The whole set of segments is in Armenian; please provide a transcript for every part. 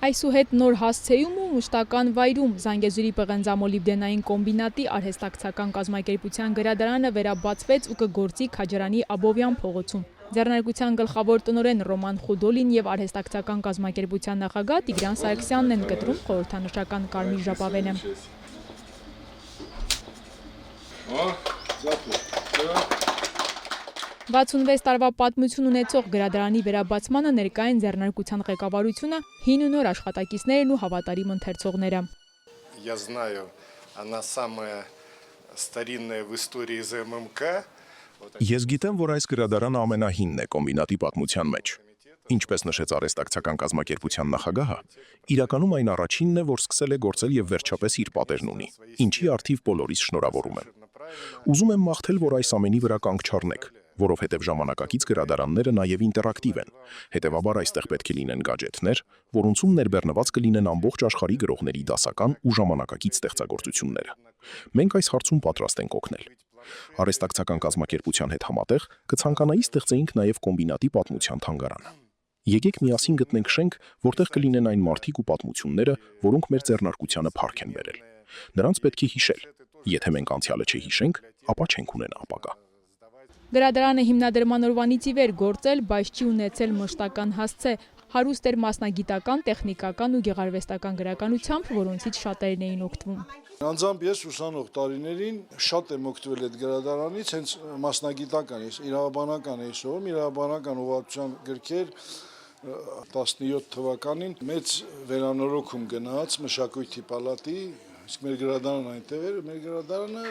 Այսուհետ նոր հասցեում ու մշտական վայրում Զանգեզուրի պղնձամոլիբդենային կոմբինատի արհեստակցական կազմակերպության գրադարանը վերաբացվեց ու կգործի Քաջարանի Աբովյան փողոցում։ Ձեռնարկության գլխավոր տնօրեն Ռոման Խուդոլին եւ արհեստակցական կազմակերպության նախագահ Տիգրան Սարգսյանն են կտրում խորհրդանշական կարմիր ժապավենը։ 66 տարվա պատմություն ունեցող գրադարանի վերաբացմանը ներկա են ձեռնարկության ղեկավարությունը, հին ու նոր աշխատակիցներն ու հավատարիմ ընթերցողները։ Я знаю, она самая старинная в истории ЗММК. Ես գիտեմ, որ այս գրադարանը ամենահինն է կոմբինատի պատմության մեջ։ Ինչպես նշեց արհեստակցական կազմակերպության նախագահը, իրականում այն առաջինն է, որ սկսել է գործել եւ վերջապես իր պատերն ունի, ինչի արդիվ բոլորիս շնորհավորում եմ։ Ուզում եմ մաղթել, որ այս ամենի վրա կանգ չառնեք, որովհետև ժամանակակից գրադարանները նաև ինտերակտիվ են, հետևաբար այստեղ պետք է լինեն գadgetներ, որոնցում ներբեռնված կլինեն ամբողջ աշխարհի գրողների դասական ու ժամանակակից ստեղծագործությունները։ Մենք այս հարցում պատրաստ ենք օգնել։ Արհեստակցական կազմակերպության հետ համատեղ կցանկանայի ստեղծեինք նաև կոմբինատի պատմության թանգարան։ Եկեք միասին գտնենք շենք, որտեղ կլինեն այն մարդիկ ու պատմությունները, որոնք մեր ձեռնարկությանը փառք են բերել։ Նրանց պետք է հիշել։ Եթե մենք անցյալը չհիշենք, ապա չենք ունենա ապագա։ Գրադարանը հիմնադրման օրվանից ի վեր գործել, բայց չի ունեցել մշտական հասցե, հարուստ էր մասնագիտական, տեխնիկական ու գեղարվեստական գրականությամբ, որոնցից շատերն էին օգտվում։ Անձամբ ես ուսանող տարիներին շատ եմ օգտվել այդ գրադարանից, հենց մասնագիտական, ես իրավաբանական էի սովորում, իրավաբանական ուղղվածության գրքեր 17 թվականին մեծ վերանորոգում գնաց Մշակույթի պալատի, իսկ մեր գրադարանը այնտեղ էր, մեր գրադարանը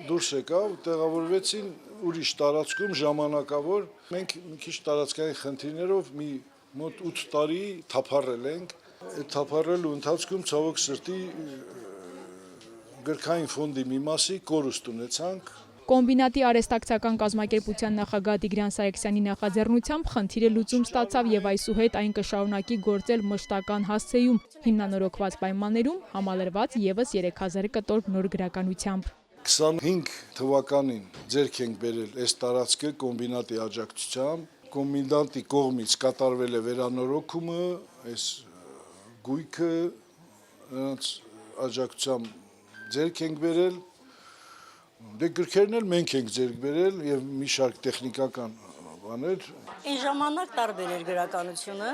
դուրս եկավ, տեղավորվեցին ուրիշ տարածքում ժամանակավոր, մենք մի քիչ տարածքային խնդիրներով մի մոտ 8 տարի թափառել ենք, այդ թափառելու ընթացքում ցավոք սրտի գրքային ֆոնդի մի մասի կորուստ ունեցանք։ Կոմբինատի արհեստակցական կազմակերպության նախագահ Տիգրան Սարգսյանի նախաձեռնությամբ խնդիրը լուծում ստացավ եւ այսուհետ այն կշարունակի գործել մշտական հասցեում, հիմնանորոգված պայմաններում, համալրված եւս 3000 կտոր նոր գրականությամբ։ 25 թվականին ձեռք ենք բերել այս տարածքը կոմբինատի աջակցությամբ, կոմբինատի կողմից կատարվել է վերանորոգումը, այս գույքը նրանց աջակցությամբ ձեռք ենք բերել, դե գրքերն էլ մենք ենք ձեռք բերել եւ մի շարք տեխնիկական բաներ։ Այն ժամանակ տարբեր էր գրականությունը,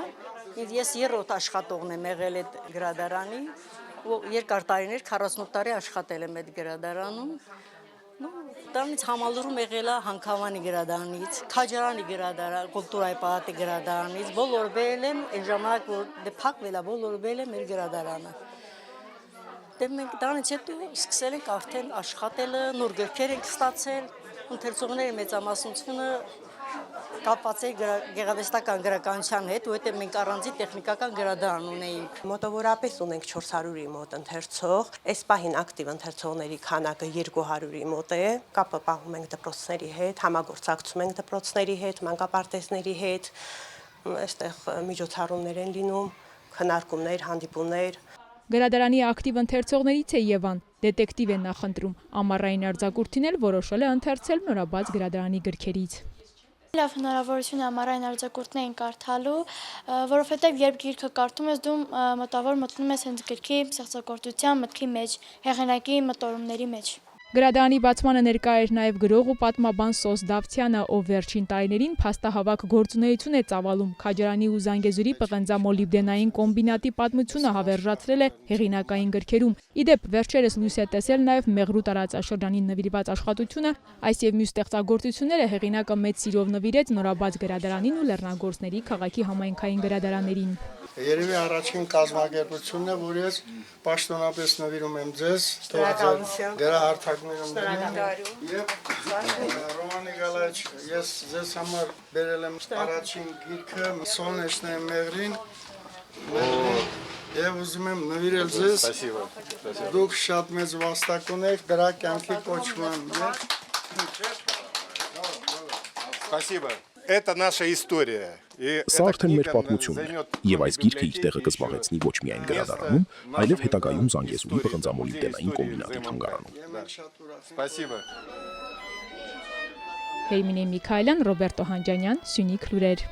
ես երրորդ աշխատողն եմ եղել այդ գրադարանի, երկար տարիներ 48 տարի աշխատել եմ այդ գրադարանում։ Դրանից համալրում եղել է Հանքավանի գրադարանից, Քաջարանի գրադարան, Կուլտուրայի պալատի գրադարանից, բոլորվել եմ այն ժամանակ, որ փակվել է, բոլորվել է մեր գրադարանը։ Դե մենք դրանից հետո սկսել ենք արդեն աշխատելը, նոր գրքեր ենք ստացել, ընթերցողների մեծամասնությունը կապված է գեղարվեստական գրականության հետ, ու հետո մենք առանձին տեխնիկական գրադարան ունեինք։ Մոտավորապես ունենք 400-ի մոտ ընթերցող, այս պահին ակտիվ ընթերցողների քանակը 200-ի մոտ է, կապը պահում ենք դպրոցների հետ, համագործակցում ենք դպրոցների հետ, մանկապարտեզների հետ, այստեղ միջոցառումներ են լինում, քննարկումներ, հանդիպումներ։ Գրադարանի ակտիվ ընթերցողներից է Եվան, դետեկտիվ է նախընտրում, ամառային արձակուրդին էլ որոշել է ընթերցել նորաբաց գրադարանի գրքերից։ Լավ հնարավորություն է ամառային արձակուրդներին կարդալու, որովհետև երբ գիրքը կարդում ես, դու մոտավոր մտնում ես հենց գրքի ստեղծագործության մտքի մեջ, հեղինակի մտորումների մեջ։ Գրադարանի բացմանը ներկա էր նաև գրող ու պատմաբան Սոս Դավթյանը, ով վերջին տարիներին փաստահավաք գործունեություն է ծավալում Քաջարանի ու Զանգեզուրի պղնձամոլիբդենային կոմբինատի պատմությունը հավերժացրել է հեղինակային գրքերում։ Իդեպ վերջերս լույս է տեսել նաև Մեղրու տարածաշրջանին նվիրված աշխատությունը, այս եւ մյուս ստեղծագործությունները հեղինակը մեծ սիրով նվիրեց նորաբաց գրադարանին ու Լեռնագործների քաղաքի համայնքային գրադարաններին։ Երևի առաջին կազմակերպությունն է, որ ես պաշտոնապես նվիրում եմ ձեզ, դերահարթակներում եւ Ռոման Նիկոլաևիչ, ես ձեզ համար բերել եմ առաջին գիրքը Սոնեչնե Մեղրին, եւ ուզում եմ նվիրել ձեզ։ Դուք շատ մեծ վաստակ ունեք դրա կյանքի կոչման մեջ։ Спасибо. Это наша история. Սա արդեն մեր պատմությունն է, եւ այս գիրքը իր տեղը կզբաղեցնի ոչ միայն գրադարանում, այլև հետագայում Զանգեզուրի պղնձամոլիբդենային կոմբինատի թանգարանում։ Спасибо. Հերմինե Միքայելյան, Ռոբերտո Հանջանյան, Սյունիք լուրեր։